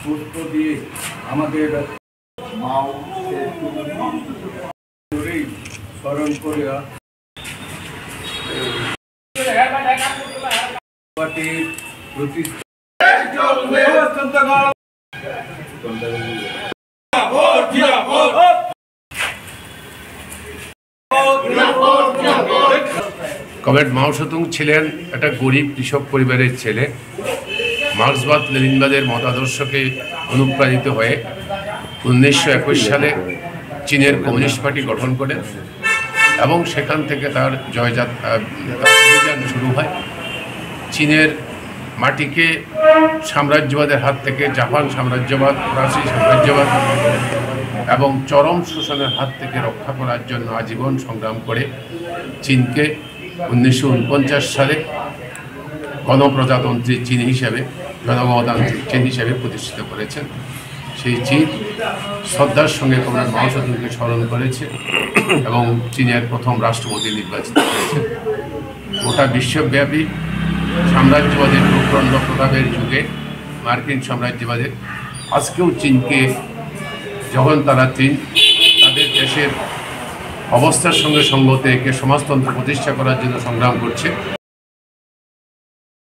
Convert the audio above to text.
পুষ্প দিয়ে আমাদের মাও স্মরণ করিয়া কমরেড মাও সেতুং ছিলেন একটা গরিব কৃষক পরিবারের ছেলে। মার্ক্সবাদ লেনিনবাদের মতাদর্শকে অনুপ্রাণিত হয়ে 1921 সালে চীনের কমিউনিস্ট পার্টি গঠন করেন এবং সেখান থেকে তার অভিযান শুরু হয়। চীনের মাটিকে সাম্রাজ্যবাদের হাত থেকে জাপান সাম্রাজ্যবাদ, ফরাসি সাম্রাজ্যবাদ এবং চরম শোষণের হাত থেকে রক্ষা করার জন্য আজীবন সংগ্রাম করে চীনকে 1949 সালে গণপ্রজাতন্ত্রী চীন হিসেবে, জনগণতান্ত্রিক চীন হিসেবে প্রতিষ্ঠিত করেছেন। সেই চীন শ্রদ্ধার সঙ্গে কমরেড মাও সেতুংকে স্মরণ করেছে এবং চীনের প্রথম রাষ্ট্রপতি নির্বাচিত করেছে। গোটা বিশ্বব্যাপী সাম্রাজ্যবাদের প্রচণ্ড প্রভাবের যুগে মার্কিন সাম্রাজ্যবাদের আজকেও চীনকে, যখন তারা তাদের দেশের অবস্থার সঙ্গে সঙ্গত রেখে সমাজতন্ত্র প্রতিষ্ঠা করার জন্য সংগ্রাম করছে,